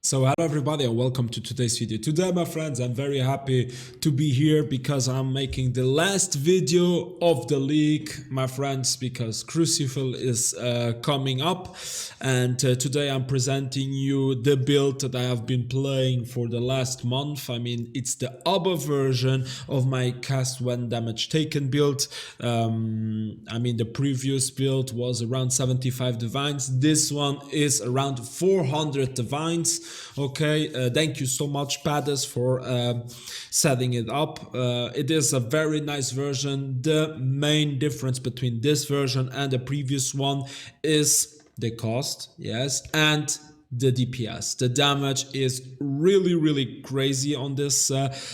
So hello everybody and welcome to today's video. Today my friends, I'm very happy to be here because I'm making the last video of the league, my friends, because Crucible is coming up, and today I'm presenting you the build that I have been playing for the last month. I mean, it's the upper version of my cast when damage taken build. I mean, the previous build was around 75 divines. This one is around 400 divines. Okay, thank you so much, Padders, for setting it up. It is a very nice version. The main difference between this version and the previous one is the cost, yes, and the DPS. The damage is really crazy on this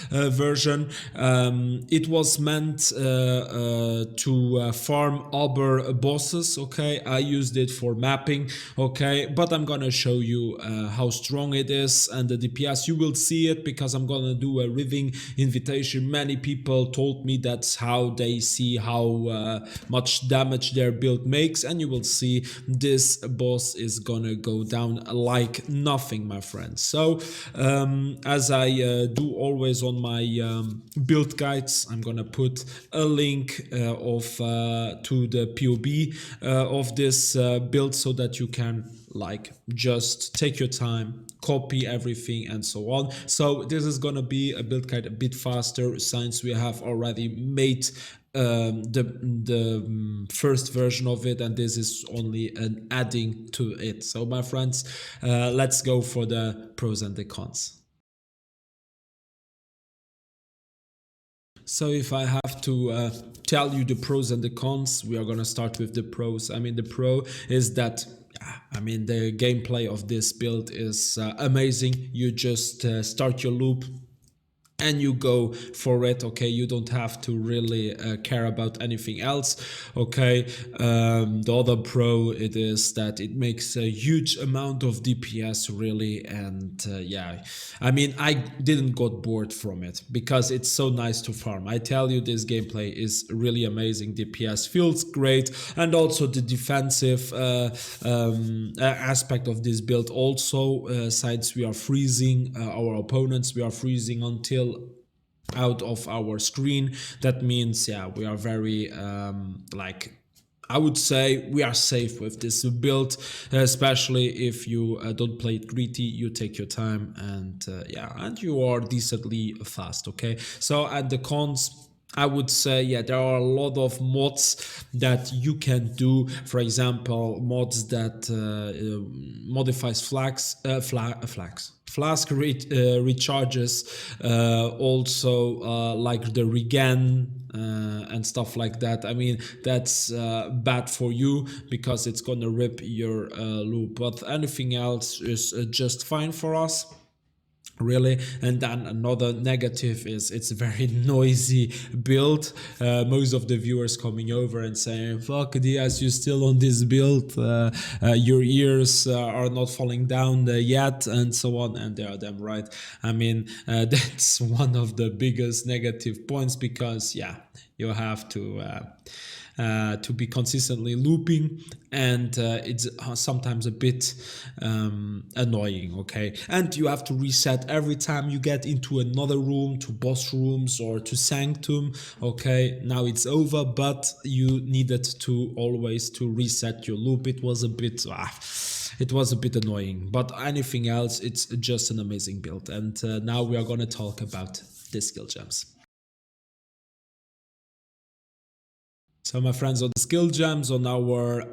version. It was meant to farm other bosses. Okay, I used it for mapping. Okay, but I'm gonna show you how strong it is, and the DPS, you will see it because I'm gonna do a Writhing invitation. Many people told me that's how they see how much damage their build makes, and you will see this boss is gonna go down like nothing, my friends. So as I do always on my build guides, I'm gonna put a link to the POE of this build so that you can like just take your time, copy everything and so on. So this is gonna be a build guide a bit faster since we have already made the first version of it, and this is only an adding to it. So my friends, let's go for the pros and the cons. So if I have to tell you the pros and the cons, we are gonna start with the pros. I mean, the pro is that the gameplay of this build is amazing. You just start your loop and you go for it. Okay, you don't have to really care about anything else. Okay, the other pro, it is that it makes a huge amount of DPS really, and yeah, I mean, I didn't got bored from it because it's so nice to farm. I tell you, this gameplay is really amazing. DPS feels great, and also the defensive aspect of this build also, since we are freezing our opponents, we are freezing until out of our screen. That means, yeah, we are very like, I would say we are safe with this build, especially if you don't play it greedy. You take your time, and yeah, and you are decently fast. Okay, so at the cons, I would say, yeah, there are a lot of mods that you can do. For example, mods that modifies Flask recharges, also like the regen and stuff like that. I mean, that's bad for you because it's gonna rip your loop, but anything else is just fine for us, really. And then another negative is it's a very noisy build. Most of the viewers coming over and saying, fuck Diaz, you still on this build, your ears are not falling down yet, and so on, and they are damn right. I mean, that's one of the biggest negative points, because yeah, you have to be consistently looping, and it's sometimes a bit annoying. Okay, and you have to reset every time you get into another room, to boss rooms or to sanctum. Okay, now it's over, but you needed to always to reset your loop. It was a bit annoying, but anything else, it's just an amazing build. And now we are gonna talk about the skill gems. So my friends, on the skill gems, on our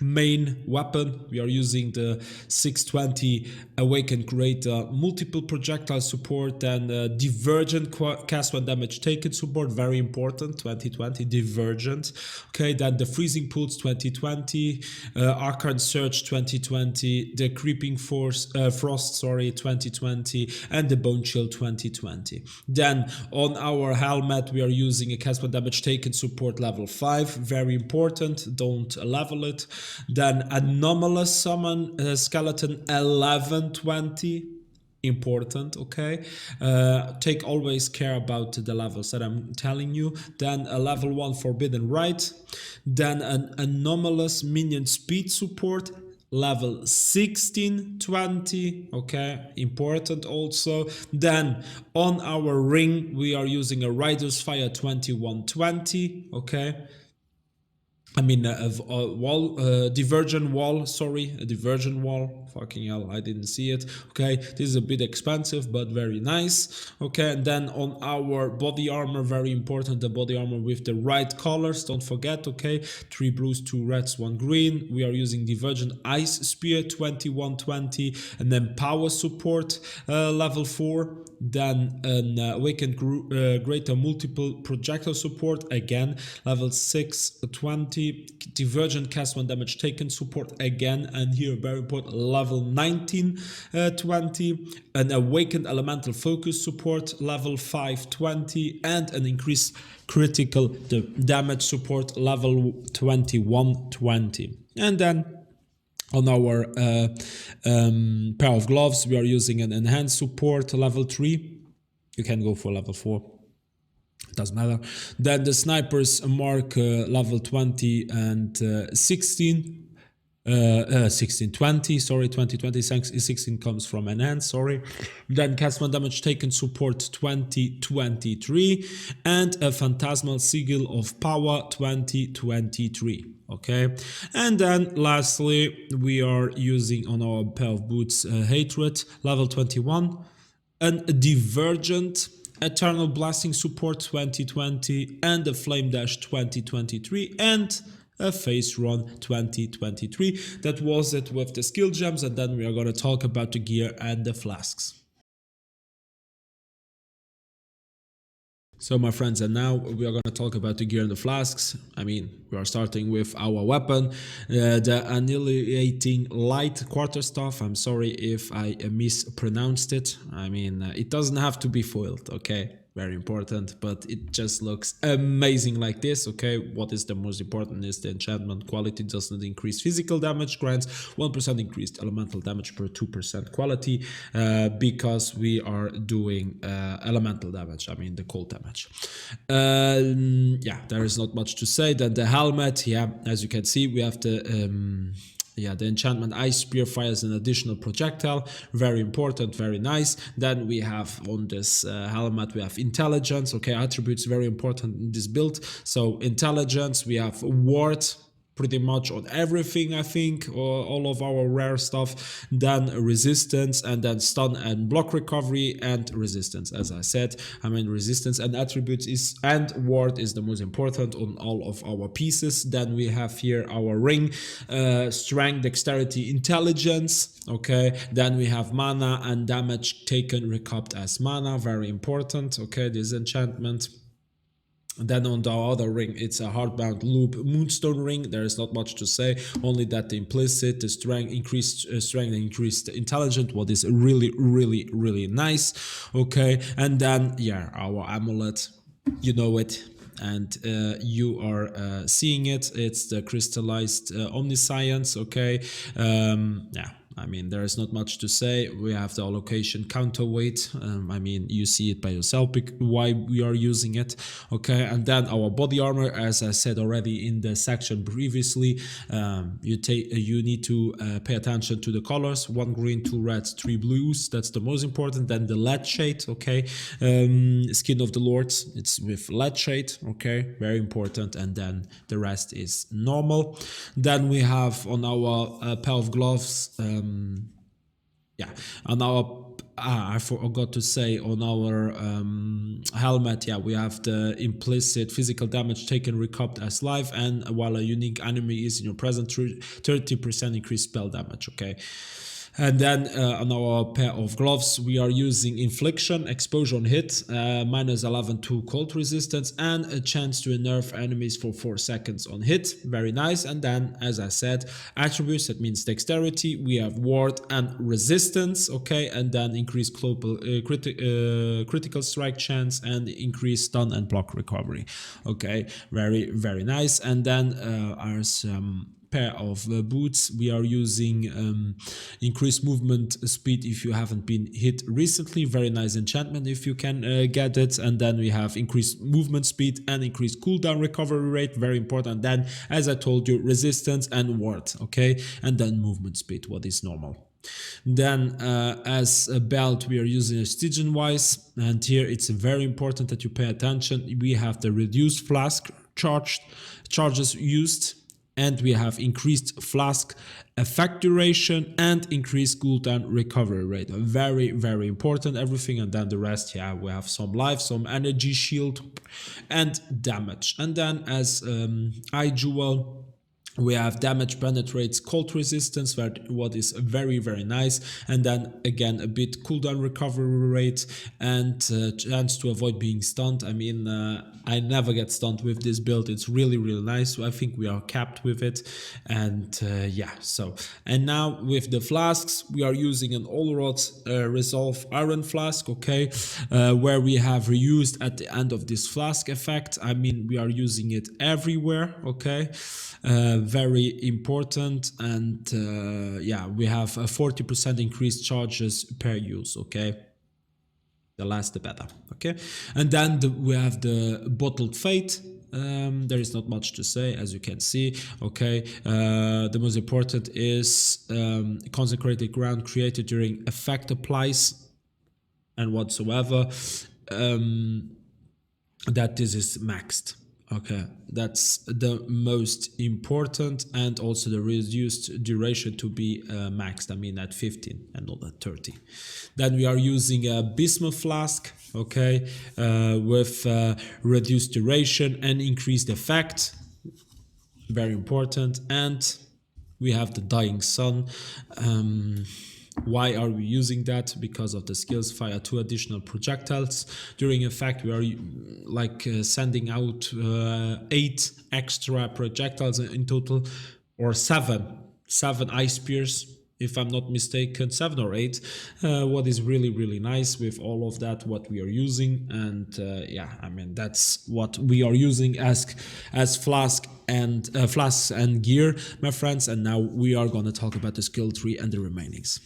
main weapon, we are using the 620 Awakened Creator multiple projectile support, and divergent cast when damage taken support, very important, 2020 divergent. Okay, then the freezing pulse 2020, Arcane Surge 2020, the creeping frost 2020, and the bone chill 2020. Then on our helmet, we are using a cast when damage taken support level 5, very important, don't level it. Then anomalous summon skeleton 1120, important. Okay, take always care about the levels that I'm telling you. Then a level 1 forbidden right, then an anomalous minion speed support, level 1620, okay, important also. Then on our ring we are using a Rider's Fire 2120, okay. I mean, divergent wall, sorry, a divergent wall. Fucking hell, I didn't see it. Okay, this is a bit expensive, but very nice. Okay, and then on our body armor, very important, the body armor with the right colors, don't forget, okay, 3 blues, 2 reds, 1 green. We are using divergent ice spear 2120, and then power support level 4. Then an awakened greater multiple projectile support, again level 620. Divergent cast 1 damage taken support, again, and here very important, level 1920. An awakened elemental focus support, level 520, and an increased critical damage support, level 2120. And then on our pair of gloves, we are using an enhanced support, level 3. You can go for level 4. Doesn't matter. Then the snipers mark level 20 and 1620, sorry, 2020, 16 comes from enhance, sorry. Then cast 1 damage taken support 2023, and a phantasmal sigil of power 2023. Okay, and then lastly we are using on our pair of boots hatred level 21, and a divergent eternal blasting support 2020, and a flame dash 2023, and a face run 2023. That was it with the skill gems, and then we are going to talk about the gear and the flasks. So my friends, and now we are going to talk about the gear and the flasks. I mean, we are starting with our weapon, the Annihilating Light Quarterstaff. I'm sorry if I mispronounced it. I mean, it doesn't have to be foiled, okay? Very important, but it just looks amazing like this, okay? What is the most important is the enchantment quality does not increase physical damage, grants 1% increased elemental damage per 2% quality, because we are doing elemental damage, I mean the cold damage. Yeah, there is not much to say. Then the helmet, yeah, as you can see, we have the the enchantment Ice Spear fires an additional projectile, very important, very nice. Then we have on this helmet, we have intelligence, okay, attributes very important in this build. So intelligence, we have ward, pretty much on everything, I think, or all of our rare stuff. Then resistance, and then stun and block recovery, and resistance. As I said, I mean resistance and attributes is, and ward is the most important on all of our pieces. Then we have here our ring, strength, dexterity, intelligence, okay. Then we have mana and damage taken recouped as mana, very important, okay, this enchantment. Then on the other ring, it's a hardbound loop moonstone ring. There is not much to say, only that the implicit, the strength, increased strength, increased intelligence, what is really nice, okay. And then yeah, our amulet, you know it, and you are seeing it. It's the crystallized omniscience, okay. Yeah, I mean, there is not much to say. We have the allocation counterweight. I mean, you see it by yourself why we are using it, okay. And then our body armor, as I said already in the section previously, you need to pay attention to the colors: 1 green, 2 reds, 3 blues. That's the most important. Then the lead shade, okay. Skin of the Lords, it's with lead shade, okay, very important. And then the rest is normal. Then we have on our pair of gloves, yeah, on our I forgot to say, on our helmet, yeah, we have the implicit physical damage taken recouped as life, and while a unique enemy is in your presence, 30% increased spell damage, okay. And then on our pair of gloves, we are using infliction, exposure on hit, minus 11 to cold resistance, and a chance to nerf enemies for 4 seconds on hit. Very nice. And then, as I said, attributes, that means dexterity. We have ward and resistance, okay, and then increased critical strike chance and increased stun and block recovery, okay. Very nice. And then our pair of boots. We are using increased movement speed if you haven't been hit recently. Very nice enchantment if you can get it. And then we have increased movement speed and increased cooldown recovery rate. Very important. Then, as I told you, resistance and ward. Okay, and then movement speed, what is normal. Then as a belt we are using a Stygian wise, and here it's very important that you pay attention. We have the reduced flask charges used, and we have increased flask effect duration and increased cooldown recovery rate. Very, very important, everything. And then the rest, yeah, we have some life, some energy shield and damage. And then as eye jewel, we have damage penetrates cold resistance, what is very, very nice. And then again a bit cooldown recovery rate and chance to avoid being stunned. I mean, I never get stunned with this build. It's really, really nice. I think we are capped with it. And yeah, so. And now with the flasks, we are using an Allrod Resolve Iron Flask, okay, where we have reused at the end of this flask effect. I mean, we are using it everywhere, okay. Very important. And yeah, we have a 40% increased charges per use, okay. The less the better, okay. And then we have the Bottled Fate. There is not much to say, as you can see, okay. The most important is consecrated ground created during effect applies and whatsoever, that this is maxed. Okay, that's the most important, and also the reduced duration to be maxed, I mean at 15 and not at 30. Then we are using a Bismuth Flask, okay, with reduced duration and increased effect, very important. And we have the Dying Sun. Why are we using that? Because of the skills fire 2 additional projectiles. During effect, we are like sending out 8 extra projectiles in total, or 7 ice spears, if I'm not mistaken, 7 or 8, what is really, really nice with all of that, what we are using. And yeah, I mean, that's what we are using as flasks and gear, my friends. And now we are going to talk about the skill tree and the remainings.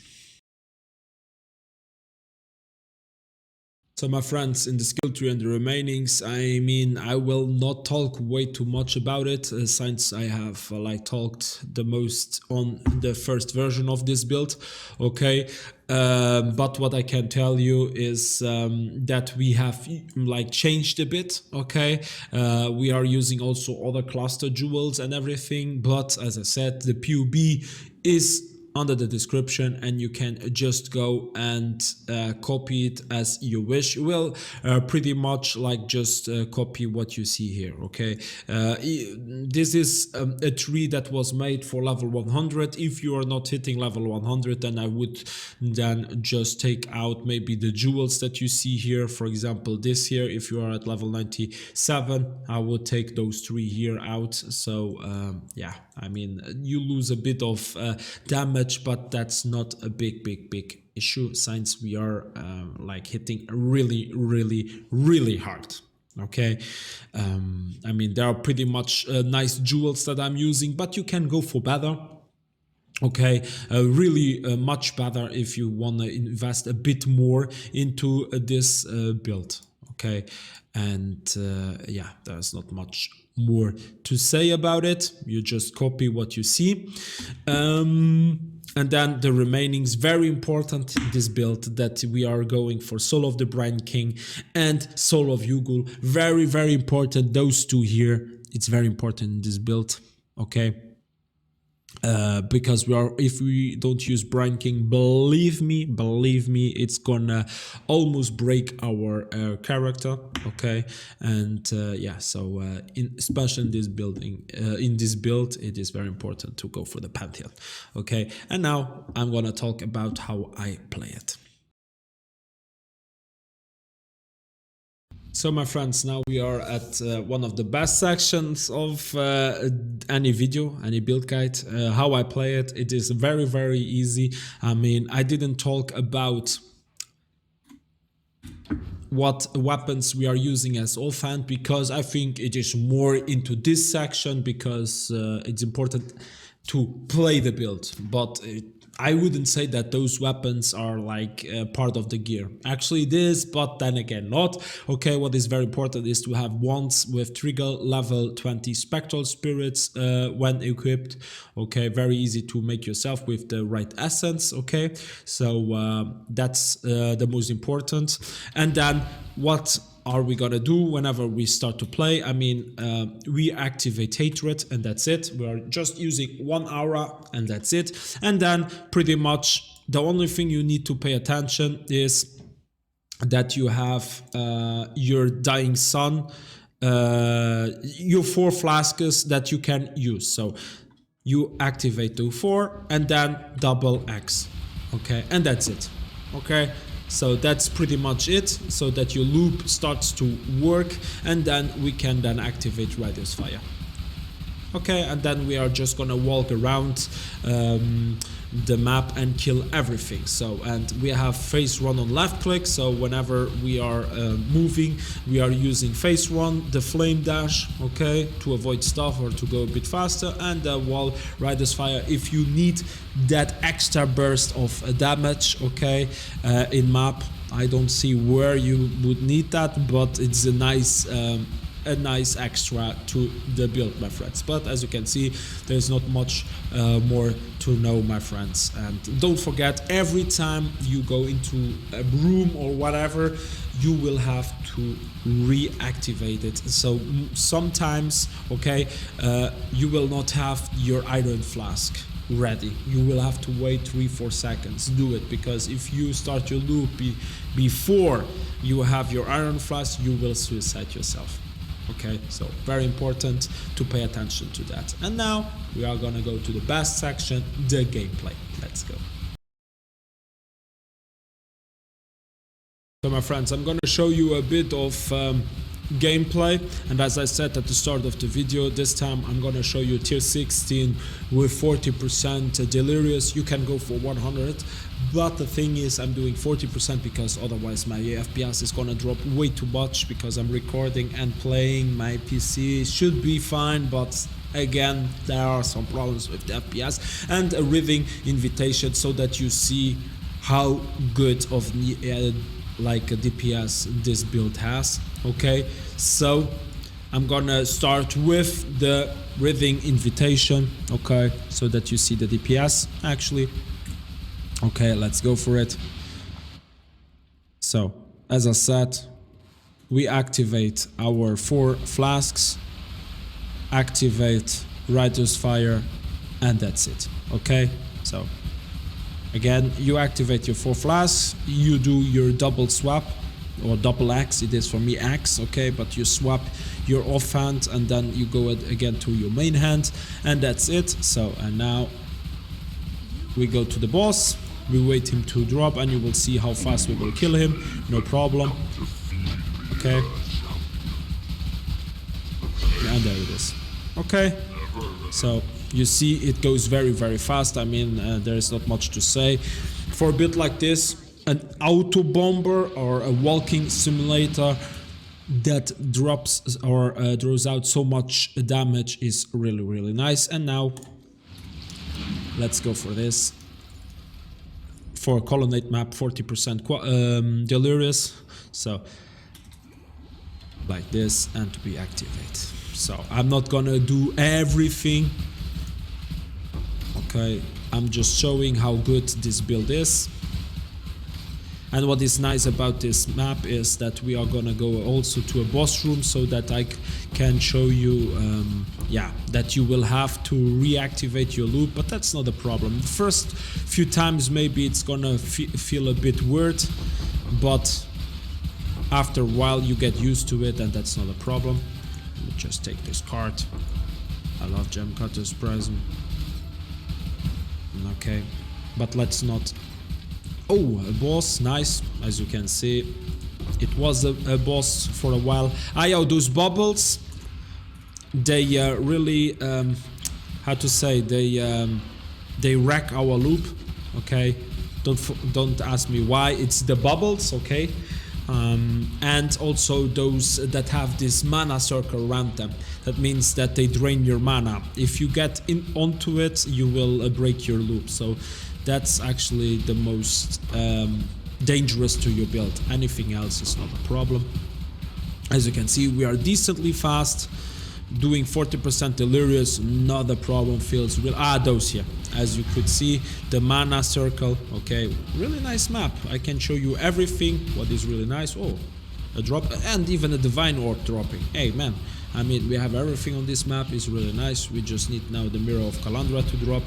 So my friends, in the skill tree and the remainings, I mean, I will not talk way too much about it, since I have like talked the most on the first version of this build, okay. But what I can tell you is that we have like changed a bit, okay. We are using also other cluster jewels and everything, but as I said, the POE is under the description, and you can just go and copy it as you wish. You will pretty much like just copy what you see here, okay. This is a tree that was made for level 100. If you are not hitting level 100, then I would then just take out maybe the jewels that you see here. For example, this here, if you are at level 97, I would take those 3 here out. So yeah, I mean, you lose a bit of damage, but that's not a big issue, since we are like hitting really hard, okay. I mean, there are pretty much nice jewels that I'm using, but you can go for better, okay. Really much better if you want to invest a bit more into this build, okay. And yeah, there's not much more to say about it. You just copy what you see. And then the remainings, very important in this build, that we are going for Soul of the Brine King and Soul of Yugul. Very important, those 2 here. It's very important in this build, okay. Because if we don't use Brine King, believe me, it's gonna almost break our character, okay. And yeah, so especially in this build, it is very important to go for the Pantheon, okay. And now I'm gonna talk about how I play it. So my friends, now we are at one of the best sections of any video, any build guide. How I play it, it is very easy. I mean, I didn't talk about what weapons we are using as offhand, because I think it is more into this section, because it's important to play the build, but I wouldn't say that those weapons are like part of the gear. Actually it is, but then again not. Okay, what is very important is to have wands with trigger level 20 spectral spirits when equipped. Okay, very easy to make yourself with the right essence. Okay, so that's the most important. And then what are we gonna do whenever we start to play? I mean, we activate hatred and that's it. We are just using 1 aura and that's it. And then pretty much the only thing you need to pay attention is that you have your dying sun, your 4 flasks that you can use. So you activate the 4 and then double X. Okay, and that's it. Okay, so that's pretty much it, so that your loop starts to work, and then we can then activate Radius Fire. Okay, and then we are just gonna walk around the map and kill everything. So, and we have phase run on left click, so whenever we are moving, we are using phase run, the flame dash, okay, to avoid stuff or to go a bit faster, and the wall Radius Fire if you need that extra burst of damage. Okay, in map I don't see where you would need that, but it's a nice extra to the build, my friends. But as you can see, there's not much more to know, my friends. And don't forget, every time you go into a room or whatever, you will have to reactivate it. So sometimes, okay, you will not have your iron flask ready. You will have to wait 3-4 seconds. Do it, because if you start your loop before you have your iron flask, you will suicide yourself. Okay, so very important to pay attention to that. And now we are gonna go to the best section, the gameplay. Let's go. So my friends, I'm gonna show you a bit of gameplay, and as I said at the start of the video, this time I'm gonna show you tier 16 with 40% delirious. You can go for 100, but the thing is I'm doing 40% because otherwise my FPS is gonna drop way too much, because I'm recording and playing. My PC should be fine, but again there are some problems with the FPS. And a Writhing invitation so that you see how good of like a DPS this build has. Okay, so I'm gonna start with the Writhing invitation, okay, so that you see the DPS actually. Okay, let's go for it. So as I said, we activate our 4 flasks, activate Radius Fire, and that's it. Okay, so again, you activate your 4 flasks, you do your double swap, or double X, it is for me X, okay, but you swap your offhand and then you go again to your main hand, and that's it. So, and now we go to the boss, we wait him to drop, and you will see how fast we will kill him, no problem. Okay, and there it is. Okay, so you see it goes very fast. I mean, there is not much to say. For a bit like this, an auto bomber or a walking simulator that drops or draws out so much damage is really nice. And now let's go for this. For a colonnade map, 40% delirious, so like this, and we activate. So I'm not gonna do everything, okay, I'm just showing how good this build is. And what is nice about this map is that we are gonna go also to a boss room, so that I can show you, yeah, that you will have to reactivate your loop, but that's not a problem. The first few times maybe it's gonna feel a bit weird, but after a while you get used to it, and that's not a problem. Let me just take this card. I love gem cutters prism. Okay, but let's not. Oh, a boss, nice. As you can see, it was a boss for a while. Those bubbles, they really, how to say, they wreck our loop. Okay, don't ask me why. It's the bubbles, okay, and also those that have this mana circle around them. That means that they drain your mana. If you get onto it, you will break your loop. So that's actually the most dangerous to your build. Anything else is not a problem. As you can see, we are decently fast. Doing 40% delirious, not a problem. Feels real. Those here, as you could see, the mana circle. Okay, really nice map. I can show you everything. What is really nice? Oh, a drop, and even a divine orb dropping. Hey man, I mean, we have everything on this map. Is really nice. We just need now the mirror of Kalandra to drop.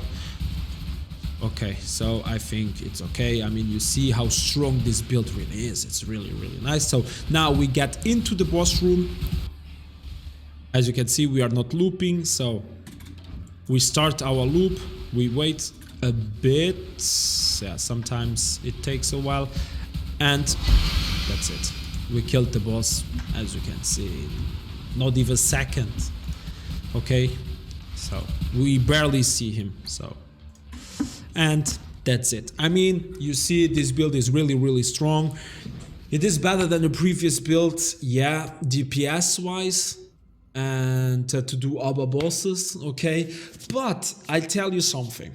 Okay, so I think it's okay. I mean, you see how strong this build really is. It's really nice. So now we get into the boss room. As you can see, we are not looping, so we start our loop, we wait a bit, yeah, sometimes it takes a while, and that's it. We killed the boss, as you can see, not even a second, okay? So, we barely see him, so, and that's it. I mean, you see this build is really strong. It is better than the previous build, yeah, DPS-wise, and to do other bosses, okay? But I tell you something.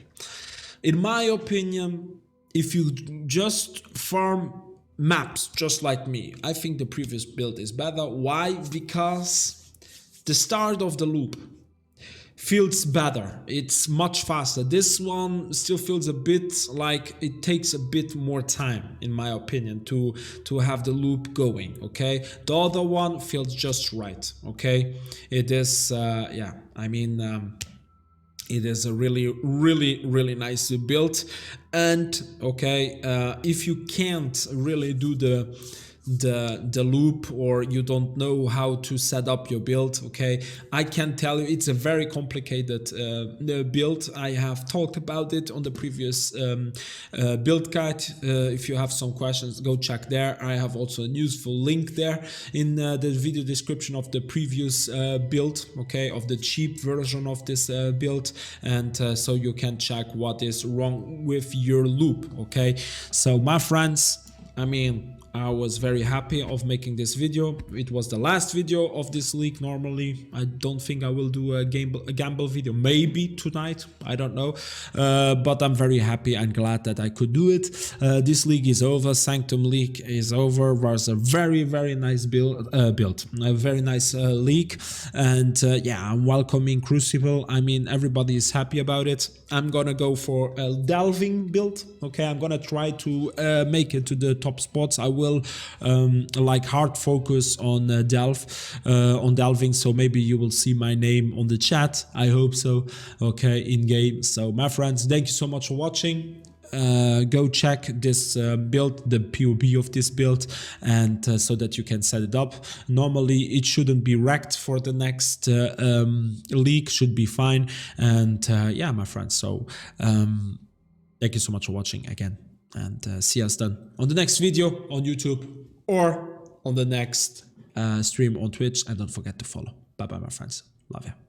In my opinion, if you just farm maps just like me, I think the previous build is better. Why? Because the start of the loop feels better. It's much faster. This one still feels a bit like it takes a bit more time, in my opinion, to have the loop going, okay? The other one feels just right, okay? It is, yeah, I mean, it is a really nice build. And, okay, if you can't really do the loop, or you don't know how to set up your build, okay, I can tell you it's a very complicated build. I have talked about it on the previous build guide. If you have some questions, go check there. I have also a useful link there in the video description of the previous build, okay, of the cheap version of this build, and so you can check what is wrong with your loop, okay? So my friends, I mean, I was very happy of making this video. It was the last video of this league. Normally, I don't think I will do a gamble video. Maybe tonight, I don't know. But I'm very happy and glad that I could do it. This league is over. Sanctum League is over. It was a very nice build, a very nice league. And yeah, I'm welcoming Crucible. I mean, everybody is happy about it. I'm gonna go for a delving build. Okay, I'm gonna try to make it to the top spots. I will like hard focus on delving, so maybe you will see my name on the chat. I hope so, okay, in game. So my friends, thank you so much for watching. Go check this build, the POE of this build, and so that you can set it up. Normally it shouldn't be wrecked for the next league, should be fine. And yeah, my friends, so thank you so much for watching again, and see us then on the next video on YouTube or on the next stream on Twitch. And don't forget to follow. Bye bye, my friends. Love you.